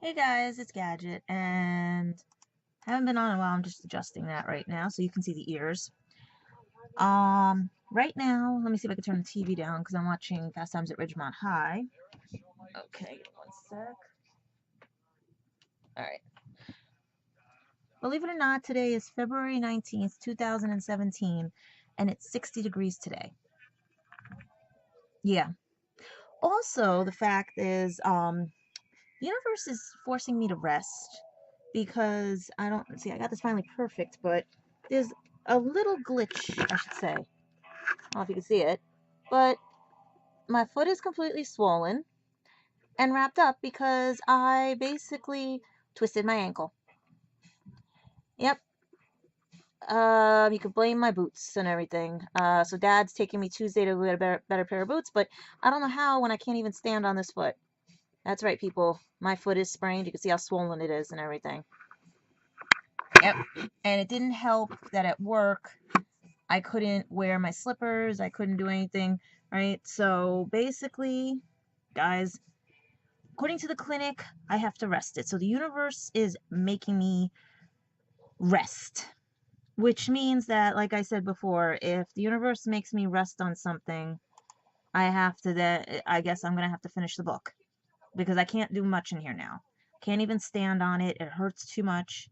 Hey guys, it's Gadget, and I haven't been on in a while. I'm just adjusting that right now so you can see the ears. Right now, let me see if I can turn the TV down because I'm watching Fast Times at Ridgemont High. Okay, one sec. All right. Believe it or not, today is February 19th, 2017, and it's 60 degrees today. Yeah. Also, the fact is, the universe is forcing me to rest because I don't see. I got this finally perfect, but there's a little glitch, I should say. I don't know if you can see it, but my foot is completely swollen and wrapped up because I basically twisted my ankle. Yep. You could blame my boots and everything. So Dad's taking me Tuesday to get a better pair of boots, but I don't know how when I can't even stand on this foot. That's right, people. My foot is sprained. You can see how swollen it is and everything. Yep. And it didn't help that at work I couldn't wear my slippers. I couldn't do anything, right? So basically, guys, according to the clinic, I have to rest it. So the universe is making me rest, which means that, like I said before, if the universe makes me rest on something, I have to then, I guess I'm going to have to finish the book because I can't do much in here now. Can't even stand on it. It hurts too much.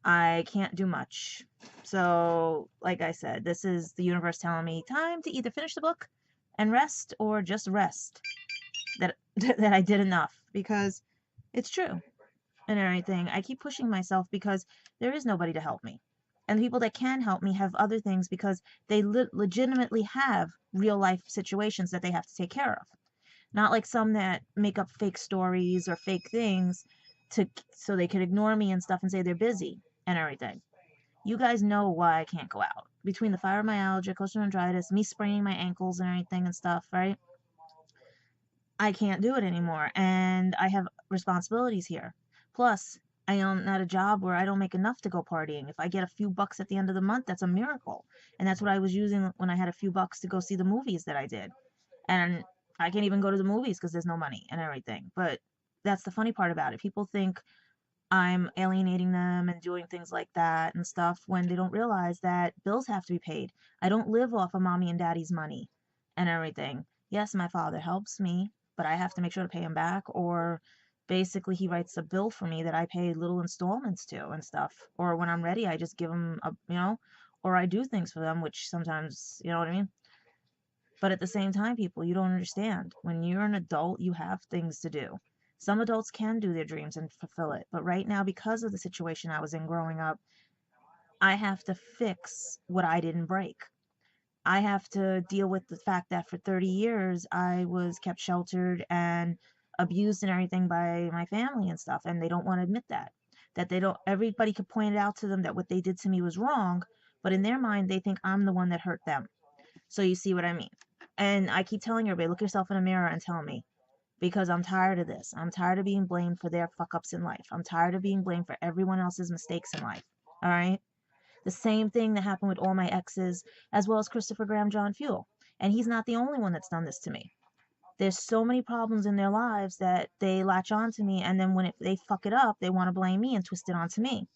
I can't do much. So, like I said, this is the universe telling me time to either finish the book and rest or just rest. That that I did enough because it's true and everything. I keep pushing myself because there is nobody to help me. And the people that can help me have other things because they legitimately have real life situations that they have to take care of. Not like some that make up fake stories or fake things to so they can ignore me and stuff and say they're busy and everything. You guys know why I can't go out. Between the fibromyalgia, coastal arthritis, me spraining my ankles and everything and stuff, right? I can't do it anymore. And I have responsibilities here. Plus, I am at a job where I don't make enough to go partying. If I get a few bucks at the end of the month, that's a miracle. And that's what I was using when I had a few bucks to go see the movies that I did. And I can't even go to the movies because there's no money and everything. But that's the funny part about it. People think I'm alienating them and doing things like that and stuff when they don't realize that bills have to be paid. I don't live off of mommy and daddy's money and everything. Yes, my father helps me, but I have to make sure to pay him back, or basically he writes a bill for me that I pay little installments to and stuff. Or when I'm ready, I just give him or I do things for them, which sometimes, you know what I mean? But at the same time, people, you don't understand. When you're an adult, you have things to do. Some adults can do their dreams and fulfill it. But right now, because of the situation I was in growing up, I have to fix what I didn't break. I have to deal with the fact that for 30 years, I was kept sheltered and abused and everything by my family and stuff. And they don't want to admit that. That they don't, everybody could point it out to them that what they did to me was wrong. But in their mind, they think I'm the one that hurt them. So you see what I mean? And I keep telling everybody, look yourself in a mirror and tell me. Because I'm tired of this. I'm tired of being blamed for their fuck ups in life. I'm tired of being blamed for everyone else's mistakes in life. All right? The same thing that happened with all my exes, as well as Christopher Graham John Fuel. And he's not the only one that's done this to me. There's so many problems in their lives that they latch on to me, and then when they fuck it up, they want to blame me and twist it onto me.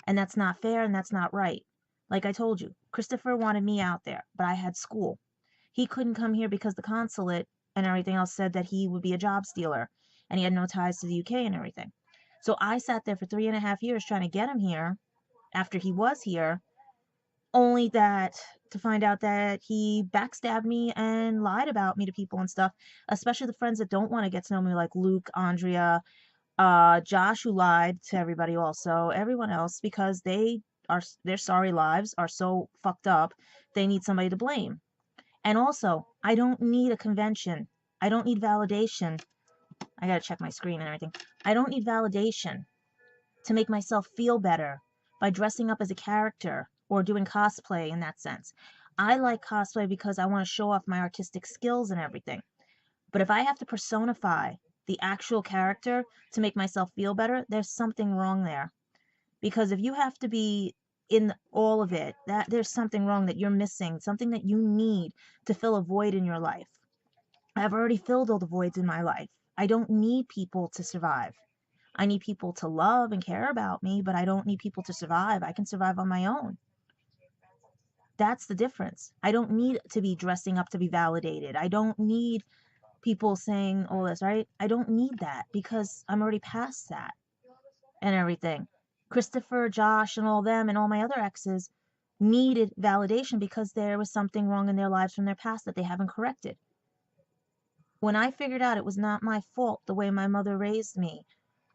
And that's not fair and that's not right. Like I told you, Christopher wanted me out there, but I had school. He couldn't come here because the consulate and everything else said that he would be a job stealer and he had no ties to the UK and everything. So I sat there for 3.5 years trying to get him here after he was here, only that to find out that he backstabbed me and lied about me to people and stuff, especially the friends that don't want to get to know me, like Luke, Andrea, Josh, who lied to everybody also, everyone else, because their sorry lives are so fucked up, they need somebody to blame. And also, I don't need a convention. I don't need validation. I gotta check my screen and everything. I don't need validation to make myself feel better by dressing up as a character or doing cosplay in that sense. I like cosplay because I want to show off my artistic skills and everything. But if I have to personify the actual character to make myself feel better, there's something wrong there. Because if you have to be in all of it, that there's something wrong that you're missing, something that you need to fill a void in your life. I've already filled all the voids in my life. I don't need people to survive. I need people to love and care about me, but I don't need people to survive. I can survive on my own. That's the difference. I don't need to be dressing up to be validated. I don't need people saying all this, right? I don't need that because I'm already past that and everything. Christopher, Josh, and all them and all my other exes needed validation because there was something wrong in their lives from their past that they haven't corrected. When I figured out it was not my fault the way my mother raised me,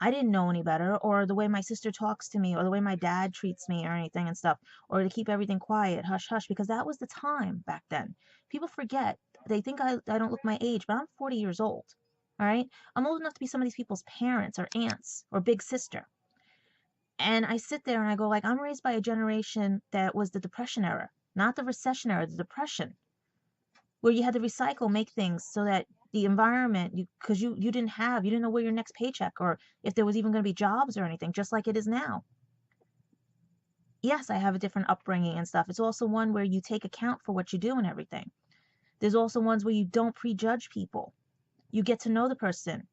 I didn't know any better, or the way my sister talks to me, or the way my dad treats me, or anything and stuff, or to keep everything quiet, hush, hush, because that was the time back then. People forget. They think I don't look my age, but I'm 40 years old. All right? I'm old enough to be some of these people's parents or aunts or big sister. And I sit there and I go, like, I'm raised by a generation that was the Depression era, not the recession era, the Depression, where you had to recycle, make things so that the environment, because you didn't know where your next paycheck or if there was even going to be jobs or anything, just like it is now. Yes, I have a different upbringing and stuff. It's also one where you take account for what you do and everything. There's also ones where you don't prejudge people. You get to know the person.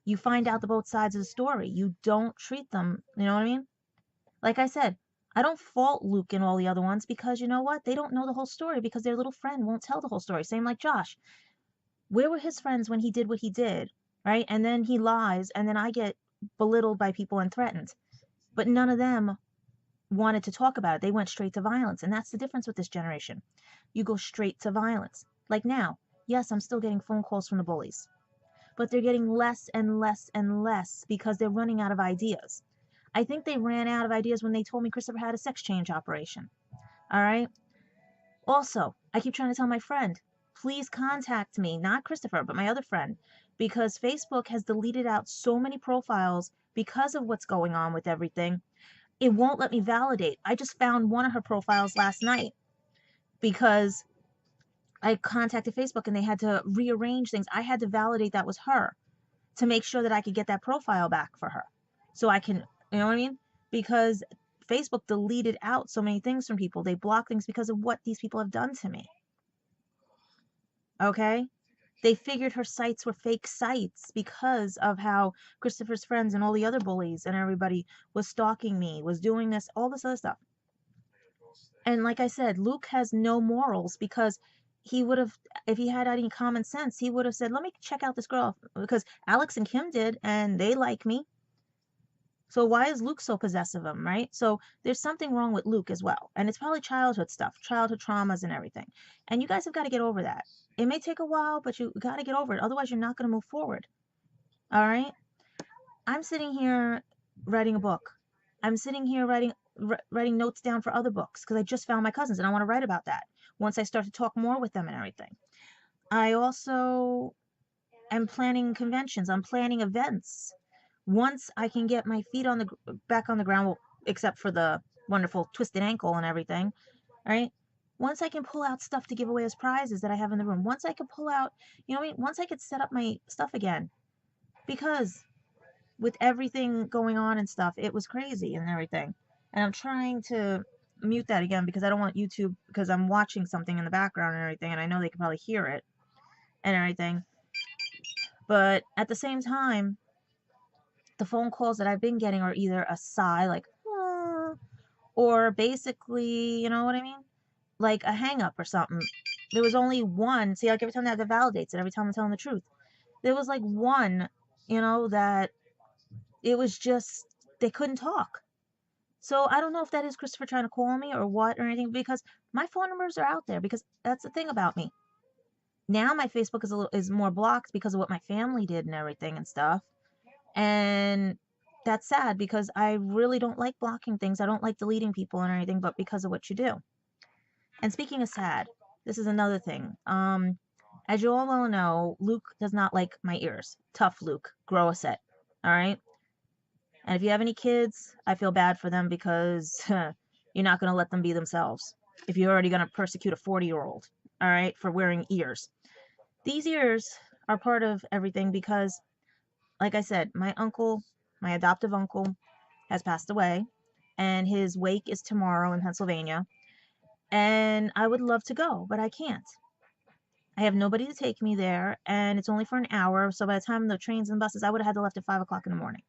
You find out the both sides of the story. You don't treat them, you know what I mean? Like I said, I don't fault Luke and all the other ones because you know what? They don't know the whole story because their little friend won't tell the whole story. Same like Josh. Where were his friends when he did what he did, right? And then he lies, and then I get belittled by people and threatened. But none of them wanted to talk about it. They went straight to violence. And that's the difference with this generation. You go straight to violence. Like now, yes, I'm still getting phone calls from the bullies, but they're getting less and less and less because they're running out of ideas. I think they ran out of ideas when they told me Christopher had a sex change operation. All right. Also, I keep trying to tell my friend, please contact me, not Christopher, but my other friend, because Facebook has deleted out so many profiles because of what's going on with everything. It won't let me validate. I just found one of her profiles last night because I contacted Facebook and they had to rearrange things. I had to validate that was her to make sure that I could get that profile back for her. So I can, you know what I mean? Because Facebook deleted out so many things from people. They block things because of what these people have done to me. Okay? They figured her sites were fake sites because of how Christopher's friends and all the other bullies and everybody was stalking me, was doing this, all this other stuff. And like I said, Luke has no morals because he would have, if he had any common sense, he would have said, let me check out this girl because Alex and Kim did and they like me. So why is Luke so possessive of him, right? So there's something wrong with Luke as well. And it's probably childhood stuff, childhood traumas and everything. And you guys have got to get over that. It may take a while, but you got to get over it. Otherwise, you're not going to move forward. All right? I'm sitting here writing a book. I'm sitting here writing notes down for other books because I just found my cousins and I want to write about that once I start to talk more with them and everything. I also am planning conventions. I'm planning events. Once I can get my feet on the back on the ground, well, except for the wonderful twisted ankle and everything, right? Once I can pull out stuff to give away as prizes that I have in the room, once I can pull out, you know what I mean? Once I could set up my stuff again, because with everything going on and stuff, it was crazy and everything. And I'm trying to mute that again because I don't want YouTube, because I'm watching something in the background and everything, and I know they can probably hear it and everything. But at the same time, the phone calls that I've been getting are either a sigh, like, "Ah," or basically, you know what I mean? Like a hang up or something. There was only one. See, like every time that validates it, every time I'm telling the truth. There was like one, that it was just, they couldn't talk. So I don't know if that is Christopher trying to call me or what or anything, because my phone numbers are out there, because that's the thing about me. Now my Facebook is more blocked because of what my family did and everything and stuff. And that's sad because I really don't like blocking things. I don't like deleting people and anything, but because of what you do. And speaking of sad, this is another thing. As you all well know, Luke does not like my ears. Tough Luke, grow a set. All right. And if you have any kids, I feel bad for them because you're not going to let them be themselves. If you're already going to persecute a 40-year-old, all right, for wearing ears. These ears are part of everything because, like I said, my uncle, my adoptive uncle, has passed away, and his wake is tomorrow in Pennsylvania. And I would love to go, but I can't. I have nobody to take me there, and it's only for an hour. So by the time the trains and buses, I would have had to left at 5 o'clock in the morning.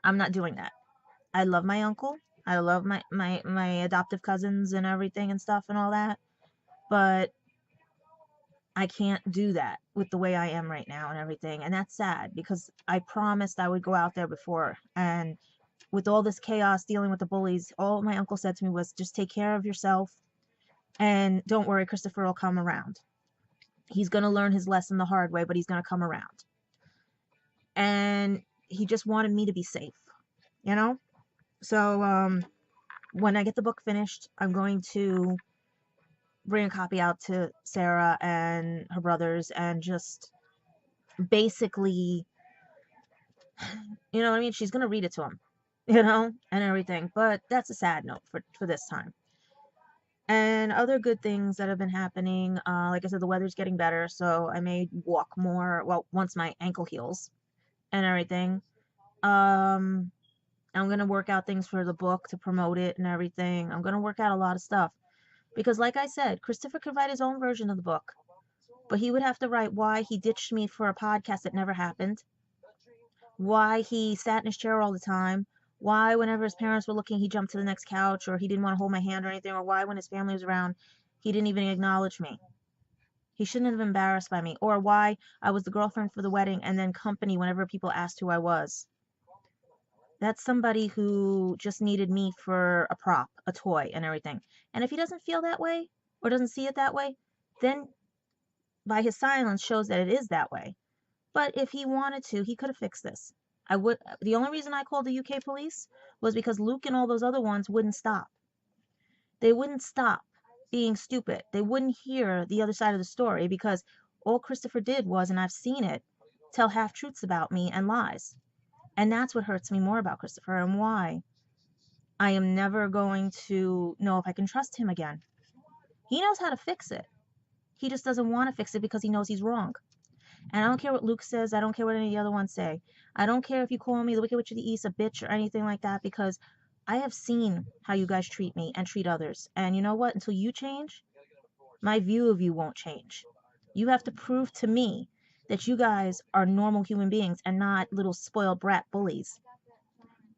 I'm not doing that. I love my uncle. I love my adoptive cousins and everything and stuff and all that. But I can't do that with the way I am right now and everything. And that's sad because I promised I would go out there before. And with all this chaos dealing with the bullies, all my uncle said to me was just take care of yourself and don't worry, Christopher will come around. He's going to learn his lesson the hard way, but he's going to come around. And he just wanted me to be safe, you know? So when I get the book finished, I'm going to bring a copy out to Sarah and her brothers and just basically, you know what I mean? She's going to read it to them, you know, and everything. But that's a sad note for this time. And other good things that have been happening, like I said, the weather's getting better, so I may walk more, well, once my ankle heals and everything. Um, I'm going to work out things for the book to promote it and everything. I'm going to work out a lot of stuff. Because, like I said, Christopher could write his own version of the book, but he would have to write why he ditched me for a podcast that never happened, why he sat in his chair all the time, why whenever his parents were looking, he jumped to the next couch, or he didn't want to hold my hand or anything, or why when his family was around, he didn't even acknowledge me. He shouldn't have been embarrassed by me, or why I was the girlfriend for the wedding and then company whenever people asked who I was. That's somebody who just needed me for a prop, a toy, and everything. And if he doesn't feel that way or doesn't see it that way, then by his silence shows that it is that way. But if he wanted to, he could have fixed this. I would. The only reason I called the UK police was because Luke and all those other ones wouldn't stop. They wouldn't stop being stupid. They wouldn't hear the other side of the story because all Christopher did was, and I've seen it, tell half truths about me and lies. And that's what hurts me more about Christopher and why I am never going to know if I can trust him again. He knows how to fix it. He just doesn't want to fix it because he knows he's wrong. And I don't care what Luke says. I don't care what any of the other ones say. I don't care if you call me the Wicked Witch of the East, a bitch, or anything like that, because I have seen how you guys treat me and treat others. And you know what? Until you change, my view of you won't change. You have to prove to me that you guys are normal human beings and not little spoiled brat bullies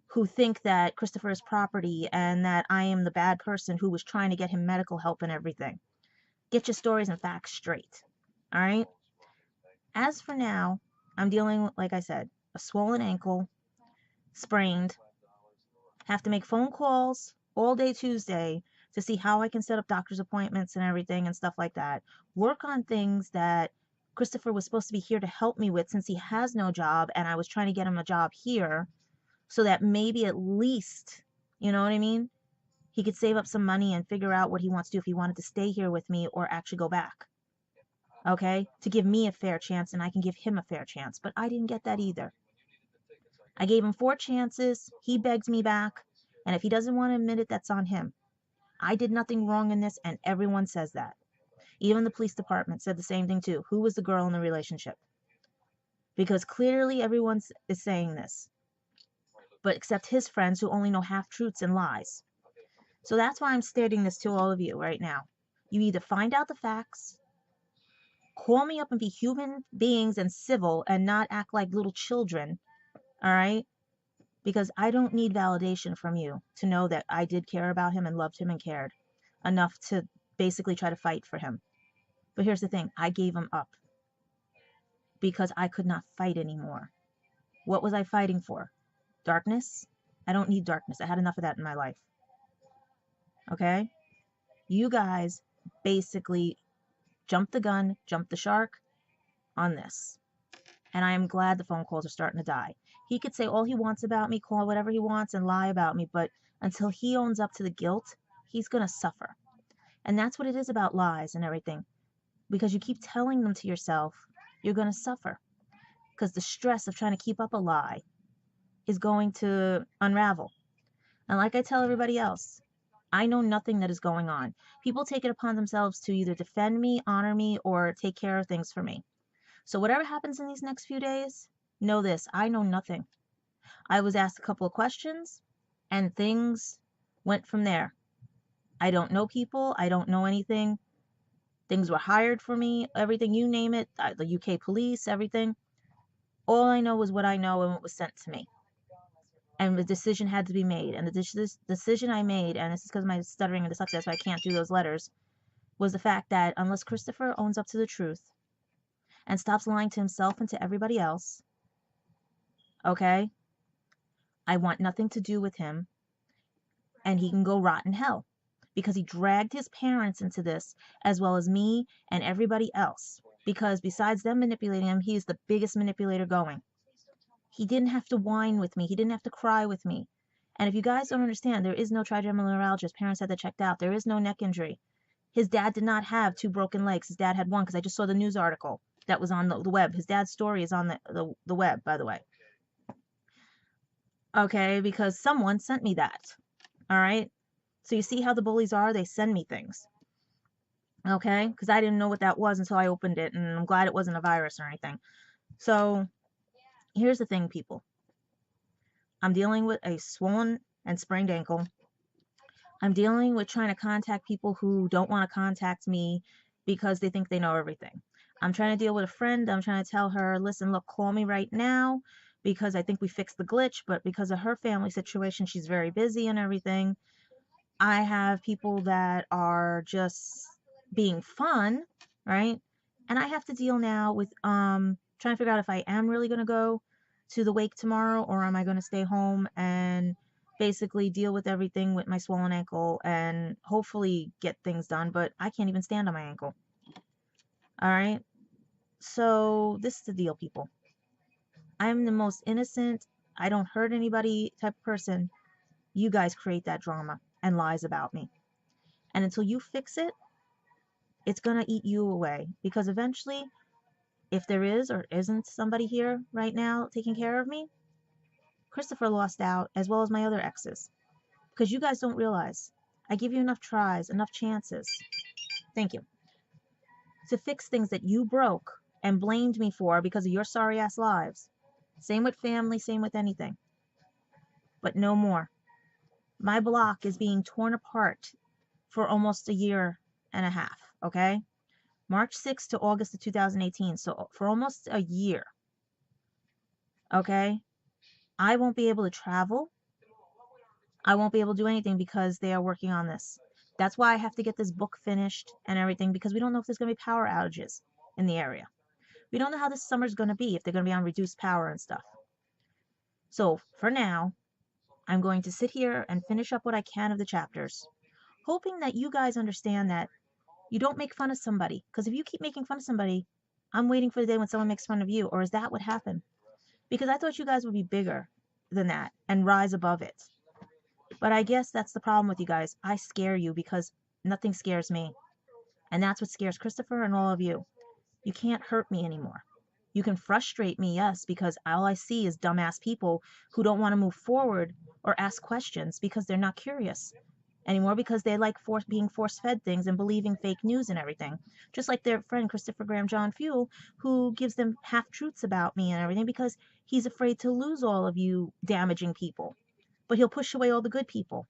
who think that Christopher is property and that I am the bad person who was trying to get him medical help and everything. Get your stories and facts straight. All right? As for now, I'm dealing with, like I said, a swollen ankle, sprained, have to make phone calls all day Tuesday to see how I can set up doctor's appointments and everything and stuff like that. Work on things that Christopher was supposed to be here to help me with since he has no job and I was trying to get him a job here so that maybe at least, you know what I mean? He could save up some money and figure out what he wants to do if he wanted to stay here with me or actually go back. Okay? To give me a fair chance and I can give him a fair chance. But I didn't get that either. I gave him 4 chances. He begged me back. And if he doesn't want to admit it, that's on him. I did nothing wrong in this, and everyone says that. Even the police department said the same thing too. Who was the girl in the relationship? Because clearly everyone is saying this. But except his friends who only know half-truths and lies. So that's why I'm stating this to all of you right now. You either find out the facts, call me up and be human beings and civil and not act like little children, all right? Because I don't need validation from you to know that I did care about him and loved him and cared enough to basically try to fight for him. But here's the thing, I gave him up because I could not fight anymore. What was I fighting for? Darkness? I don't need darkness. I had enough of that in my life. Okay? You guys basically jumped the gun, jumped the shark on this. And I am glad the phone calls are starting to die. He could say all he wants about me, call whatever he wants, and lie about me, but until he owns up to the guilt, he's going to suffer. And that's what it is about lies and everything. Because you keep telling them to yourself, you're going to suffer. Because the stress of trying to keep up a lie is going to unravel. And like I tell everybody else, I know nothing that is going on. People take it upon themselves to either defend me, honor me, or take care of things for me. So whatever happens in these next few days, know this, I know nothing. I was asked a couple of questions, and things went from there. I don't know people. I don't know anything. Things were hired for me, everything, you name it, the UK police, everything. All I know is what I know and what was sent to me. and the decision had to be made. And the decision I made, and this is because of my stuttering and dyslexia, that's why I can't do those letters, was the fact that unless Christopher owns up to the truth and stops lying to himself and to everybody else, okay, I want nothing to do with him, and he can go rot in hell because he dragged his parents into this as well as me and everybody else, because besides them manipulating him, he's the biggest manipulator going. He didn't have to whine with me. He didn't have to cry with me. And if you guys don't understand, there is no trigeminal neuralgia. His parents had that checked out. There is no neck injury. His dad did not have 2 broken legs. His dad had 1, because I just saw the news article that was on the web. His dad's story is on the web, by the way. Okay, because someone sent me that. All right. So you see how the bullies are? They send me things. Okay, because I didn't know what that was until I opened it, and I'm glad it wasn't a virus or anything. So here's the thing, people. I'm dealing with a swollen and sprained ankle. I'm dealing with trying to contact people who don't want to contact me because they think they know everything. I'm trying to deal with a friend. I'm trying to tell her, listen, look, call me right now because I think we fixed the glitch, but because of her family situation, she's very busy and everything. I have people that are just being fun, right? And I have to deal now with trying to figure out if I am really going to go to the wake tomorrow, or am I going to stay home and basically deal with everything with my swollen ankle and hopefully get things done, but I can't even stand on my ankle. All right? So this is the deal, people. I'm the most innocent, I don't hurt anybody type of person. You guys create that drama and lies about me. And until you fix it, it's going to eat you away, because eventually, if there is or isn't somebody here right now taking care of me, Christopher lost out as well as my other exes, because you guys don't realize I give you enough tries, enough chances, thank you, to fix things that you broke and blamed me for because of your sorry ass lives. Same with family, same with anything, but no more. My block is being torn apart for almost a year and a half, okay? March 6th to August of 2018. So for almost a year, okay? I won't be able to travel. I won't be able to do anything because they are working on this. That's why I have to get this book finished and everything, because we don't know if there's going to be power outages in the area. We don't know how this summer's going to be, if they're going to be on reduced power and stuff. So for now, I'm going to sit here and finish up what I can of the chapters, hoping that you guys understand that you don't make fun of somebody. Because if you keep making fun of somebody, I'm waiting for the day when someone makes fun of you. Or is that what happened? Because I thought you guys would be bigger than that and rise above it. But I guess that's the problem with you guys. I scare you because nothing scares me. And that's what scares Christopher and all of you. You can't hurt me anymore. You can frustrate me, yes, because all I see is dumbass people who don't want to move forward or ask questions because they're not curious anymore, because they like being force-fed things and believing fake news and everything. Just like their friend Christopher Graham John Fuel, who gives them half-truths about me and everything because he's afraid to lose all of you damaging people. But he'll push away all the good people.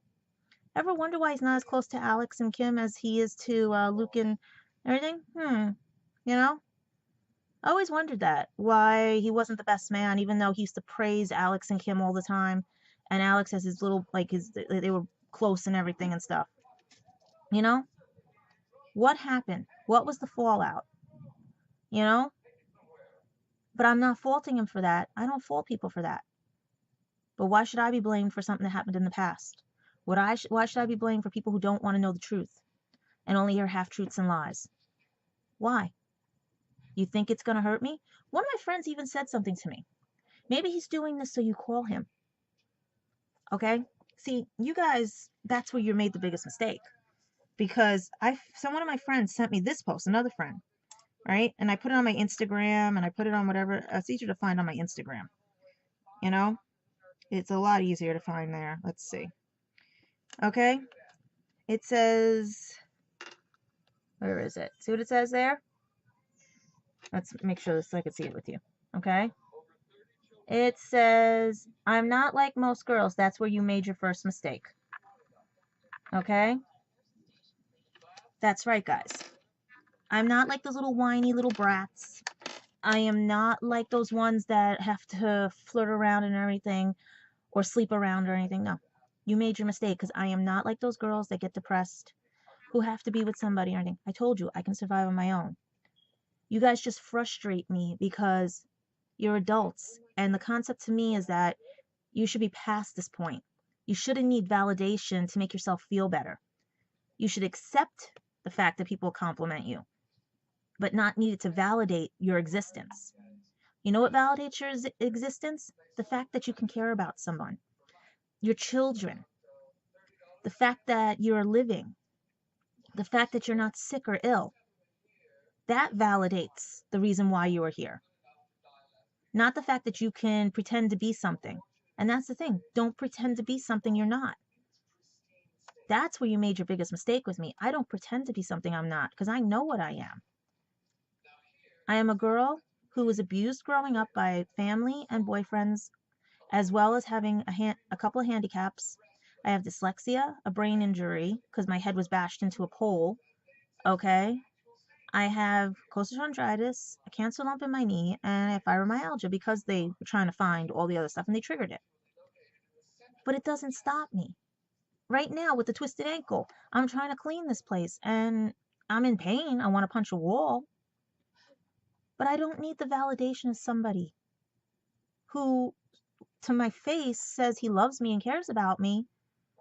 Ever wonder why he's not as close to Alex and Kim as he is to Luke and everything? You know? I always wondered that, why he wasn't the best man, even though he used to praise Alex and Kim all the time. And Alex has his little, like, they were close and everything and stuff. You know? What happened? What was the fallout? You know? But I'm not faulting him for that. I don't fault people for that. But why should I be blamed for something that happened in the past? Why should I be blamed for people who don't want to know the truth and only hear half-truths and lies? Why? You think it's going to hurt me? One of my friends even said something to me. Maybe he's doing this so you call him. Okay? See, you guys, that's where you made the biggest mistake. Because one of my friends sent me this post, another friend, right? And I put it on my Instagram, and I put it on whatever. It's easier to find on my Instagram. You know? It's a lot easier to find there. Let's see. Okay? It says, where is it? See what it says there? Let's make sure so I can see it with you. Okay? It says, I'm not like most girls. That's where you made your first mistake. Okay? That's right, guys. I'm not like those little whiny little brats. I am not like those ones that have to flirt around and everything. or sleep around or anything. No. You made your mistake because I am not like those girls that get depressed who have to be with somebody or anything. I told you I can survive on my own. You guys just frustrate me because you're adults. And the concept to me is that you should be past this point. You shouldn't need validation to make yourself feel better. You should accept the fact that people compliment you, but not need it to validate your existence. You know what validates your existence? The fact that you can care about someone, your children, the fact that you're living, the fact that you're not sick or ill. That validates the reason why you are here, not the fact that you can pretend to be something. And that's the thing. Don't pretend to be something you're not. That's where you made your biggest mistake with me. I don't pretend to be something I'm not because I know what I am. I am a girl who was abused growing up by family and boyfriends, as well as having a couple of handicaps. I have dyslexia, a brain injury because my head was bashed into a pole. Okay. I have costochondritis, a cancer lump in my knee, and I have fibromyalgia because they were trying to find all the other stuff and they triggered it. But it doesn't stop me. Right now with the twisted ankle, I'm trying to clean this place and I'm in pain. I want to punch a wall. But I don't need the validation of somebody who, to my face, says he loves me and cares about me,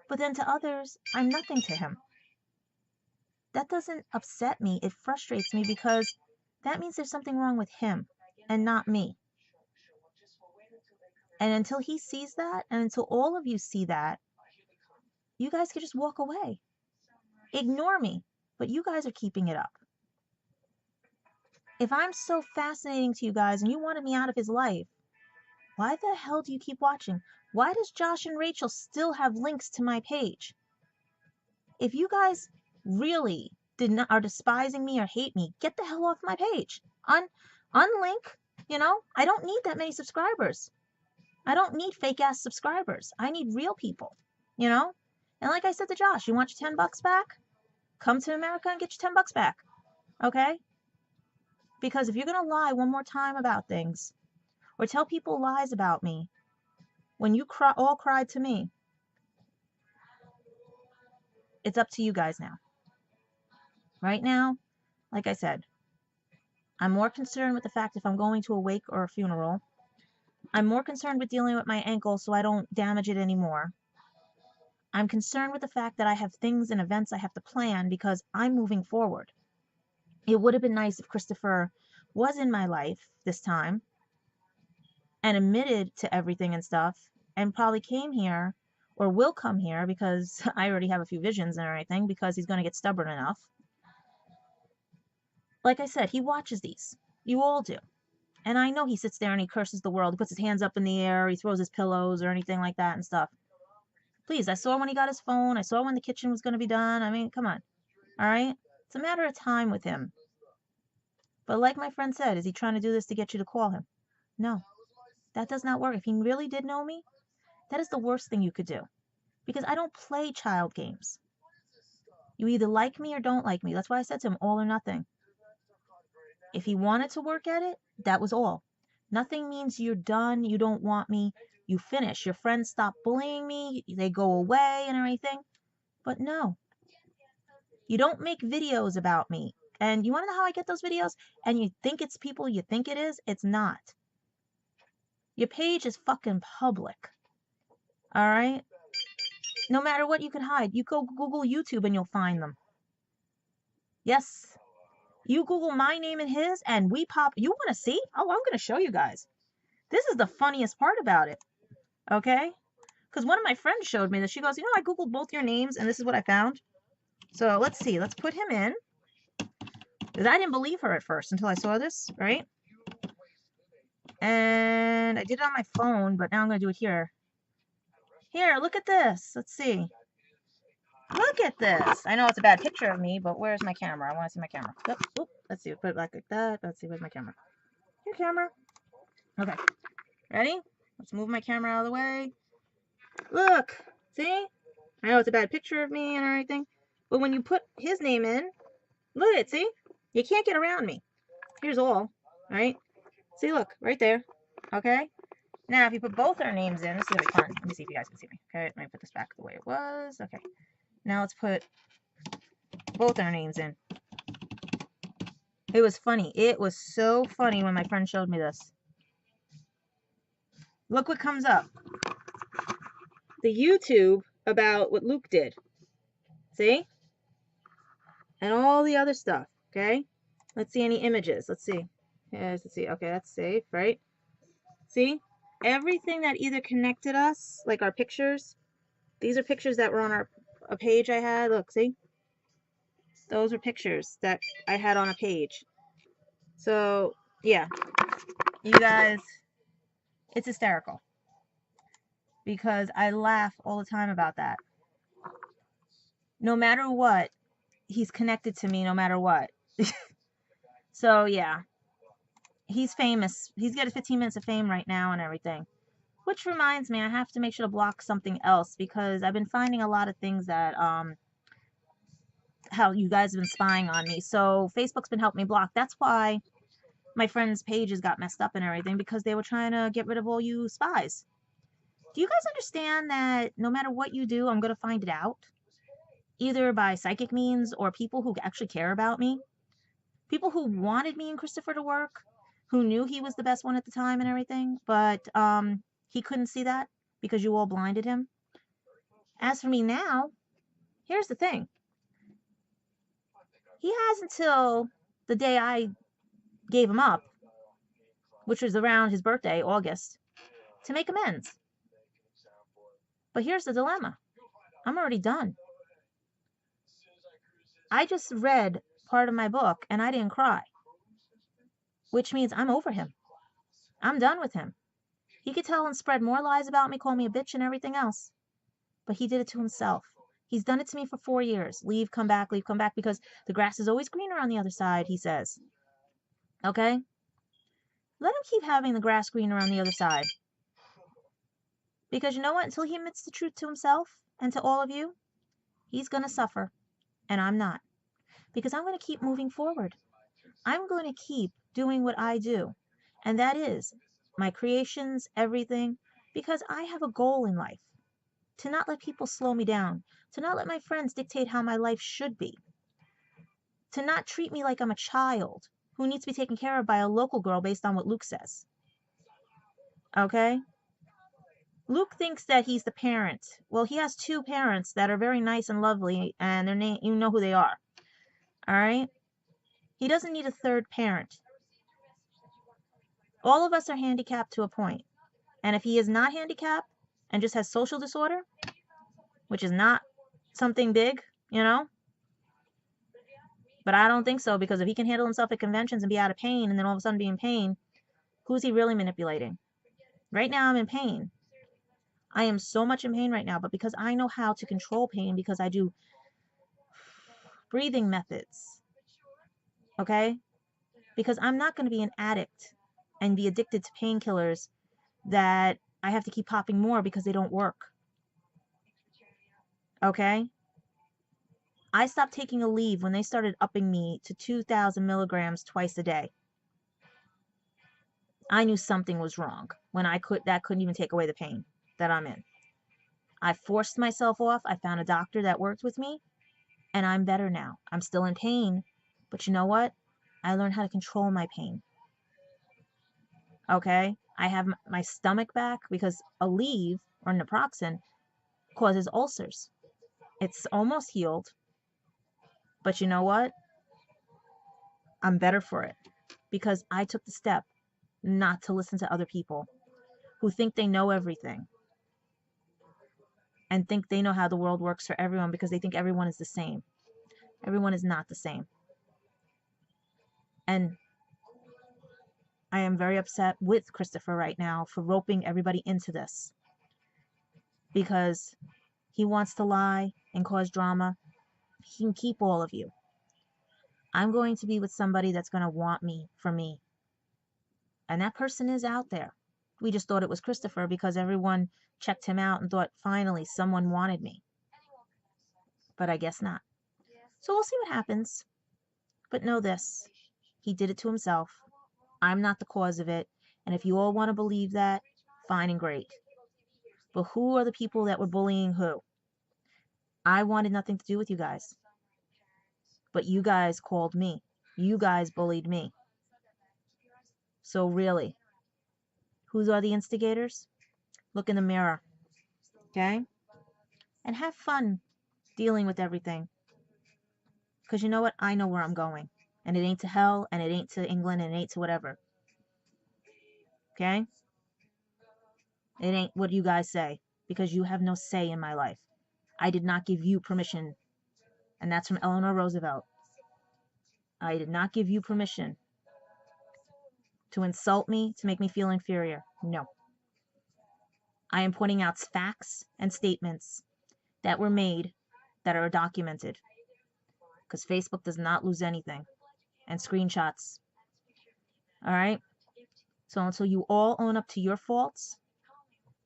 but then to others, I'm nothing to him. That doesn't upset me. It frustrates me because that means there's something wrong with him and not me. And until he sees that, and until all of you see that, you guys can just walk away. Ignore me. But you guys are keeping it up. If I'm so fascinating to you guys and you wanted me out of his life, why the hell do you keep watching? Why does Josh and Rachel still have links to my page? If you guys really are despising me or hate me, get the hell off my page. Unlink, I don't need that many subscribers. I don't need fake ass subscribers. I need real people, And like I said to Josh, you want your $10 back? Come to America and get your $10 back. Okay? Because if you're going to lie one more time about things or tell people lies about me when you all cried to me, it's up to you guys now. Right now, like I said, I'm more concerned with the fact if I'm going to a wake or a funeral. I'm more concerned with dealing with my ankle so I don't damage it anymore. I'm concerned with the fact that I have things and events I have to plan because I'm moving forward. It would have been nice if Christopher was in my life this time and admitted to everything and stuff and probably came here or will come here because I already have a few visions and everything because he's going to get stubborn enough. Like I said, he watches these. You all do. And I know he sits there and he curses the world. He puts his hands up in the air. He throws his pillows or anything like that and stuff. Please, I saw when he got his phone. I saw when the kitchen was going to be done. I mean, come on. All right? It's a matter of time with him. But like my friend said, is he trying to do this to get you to call him? No. That does not work. If he really did know me, that is the worst thing you could do. Because I don't play child games. You either like me or don't like me. That's why I said to him, all or nothing. If he wanted to work at it, that was all. Nothing means you're done, you don't want me, you finish. Your friends stop bullying me, they go away and everything. But no. You don't make videos about me. And you want to know how I get those videos? And you think it's people you think it is? It's not. Your page is fucking public. All right? No matter what you can hide. You go Google YouTube and you'll find them. Yes. You Google my name and his and we pop. You want to see? Oh, I'm going to show you guys. This is the funniest part about it. Okay? Because one of my friends showed me that. She goes, I Googled both your names and this is what I found. So let's see. Let's put him in. Because I didn't believe her at first until I saw this, right? And I did it on my phone, but now I'm going to do it here. Here, look at this. Let's see. Look at this. I know it's a bad picture of me, but where's my camera? I want to see my camera. Oop. Let's see. Put it back like that. Let's see. Where's my camera? Here, camera. Okay. Ready? Let's move my camera out of the way. Look. See? I know it's a bad picture of me and everything, but when you put his name in, look at it. See? You can't get around me. Here's all. Right? See, look. Right there. Okay? Now, if you put both our names in, this is going to be fun. Let me see if you guys can see me. Okay, let me put this back the way it was. Okay. Now let's put both our names in. It was funny. It was so funny when my friend showed me this. Look what comes up. The YouTube about what Luke did. See? And all the other stuff. Okay? Let's see any images. Let's see. Yes, let's see. Okay, that's safe, right? See? Everything that either connected us, like our pictures. These are pictures that were on a page I had. Look, see? Those are pictures that I had on a page. So, yeah. You guys, it's hysterical. Because I laugh all the time about that. No matter what, he's connected to me no matter what. So, yeah. He's famous. He's got 15 minutes of fame right now and everything. Which reminds me, I have to make sure to block something else because I've been finding a lot of things that, how you guys have been spying on me. So Facebook's been helping me block. That's why my friends' pages got messed up and everything because they were trying to get rid of all you spies. Do you guys understand that no matter what you do, I'm going to find it out? Either by psychic means or people who actually care about me. People who wanted me and Christopher to work, who knew he was the best one at the time and everything, but he couldn't see that because you all blinded him. As for me now, here's the thing. He has until the day I gave him up, which was around his birthday, August, to make amends. But here's the dilemma. I'm already done. I just read part of my book and I didn't cry, which means I'm over him. I'm done with him. He could tell and spread more lies about me, call me a bitch and everything else. But he did it to himself. He's done it to me for 4 years. Leave, come back, because the grass is always greener on the other side, he says. Okay? Let him keep having the grass greener on the other side. Because you know what? Until he admits the truth to himself and to all of you, he's going to suffer. And I'm not. Because I'm going to keep moving forward. I'm going to keep doing what I do. And that is my creations, everything. Because I have a goal in life. To not let people slow me down. To not let my friends dictate how my life should be. To not treat me like I'm a child who needs to be taken care of by a local girl based on what Luke says. Okay? Luke thinks that he's the parent. Well, he has 2 parents that are very nice and lovely, and their name, you know who they are. All right? He doesn't need a 3rd parent. All of us are handicapped to a point. And if he is not handicapped and just has social disorder, which is not something big, you know? But I don't think so, because if he can handle himself at conventions and be out of pain and then all of a sudden be in pain, who's he really manipulating? Right now I'm in pain. I am so much in pain right now, but because I know how to control pain, because I do breathing methods, okay? Because I'm not going to be an addict and be addicted to painkillers that I have to keep popping more because they don't work, okay? I stopped taking a leave when they started upping me to 2,000 milligrams twice a day. I knew something was wrong when that couldn't even take away the pain that I'm in. I forced myself off. I found a doctor that worked with me, and I'm better now. I'm still in pain, but you know what? I learned how to control my pain. Okay? I have my stomach back because Aleve or naproxen causes ulcers. It's almost healed, but you know what? I'm better for it because I took the step not to listen to other people who think they know everything and think they know how the world works for everyone because they think everyone is the same. Everyone is not the same. And I am very upset with Christopher right now for roping everybody into this because he wants to lie and cause drama. He can keep all of you. I'm going to be with somebody that's going to want me for me. And that person is out there. We just thought it was Christopher because everyone checked him out and thought, finally, someone wanted me. But I guess not. So we'll see what happens. But know this. He did it to himself. I'm not the cause of it. And if you all want to believe that, fine and great. But who are the people that were bullying who? I wanted nothing to do with you guys. But you guys called me. You guys bullied me. So really, who are the instigators? Look in the mirror, okay? And have fun dealing with everything. Because you know what? I know where I'm going. And it ain't to hell, and it ain't to England, and it ain't to whatever. Okay? It ain't what you guys say. Because you have no say in my life. I did not give you permission. And that's from Eleanor Roosevelt. I did not give you permission to insult me, to make me feel inferior. No. I am pointing out facts and statements that were made that are documented. Because Facebook does not lose anything. And screenshots. All right? So until you all own up to your faults,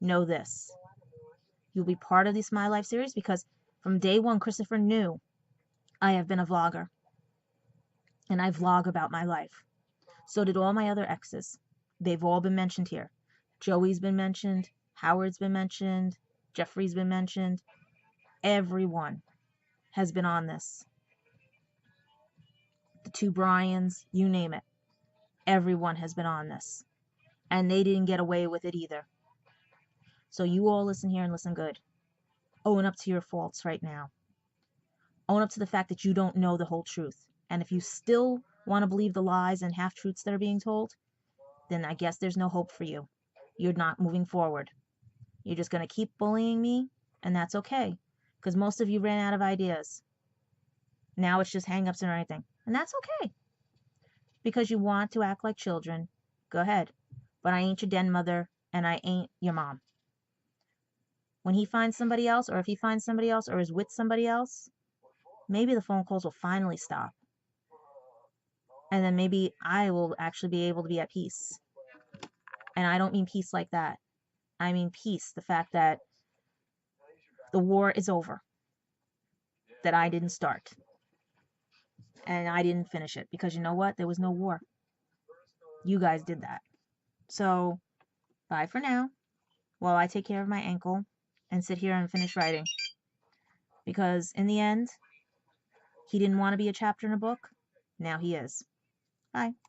know this. You'll be part of this My Life series because from day one, Christopher knew I have been a vlogger. And I vlog about my life. So did all my other exes. They've all been mentioned here. Joey's been mentioned. Howard's been mentioned. Jeffrey's been mentioned. Everyone has been on this. The two Bryans, you name it. Everyone has been on this. And they didn't get away with it either. So you all listen here and listen good. Own up to your faults right now. Own up to the fact that you don't know the whole truth. And if you still want to believe the lies and half-truths that are being told, then I guess there's no hope for you. You're not moving forward. You're just going to keep bullying me, and that's okay. Because most of you ran out of ideas. Now it's just hang-ups and everything. And that's okay. Because you want to act like children, go ahead. But I ain't your den mother, and I ain't your mom. When he finds somebody else, or if he finds somebody else, or is with somebody else, maybe the phone calls will finally stop. And then maybe I will actually be able to be at peace. And I don't mean peace like that. I mean peace, the fact that the war is over. That I didn't start. And I didn't finish it. Because you know what? There was no war. You guys did that. So, bye for now. While I take care of my ankle and sit here and finish writing. Because in the end, he didn't want to be a chapter in a book. Now he is. Bye.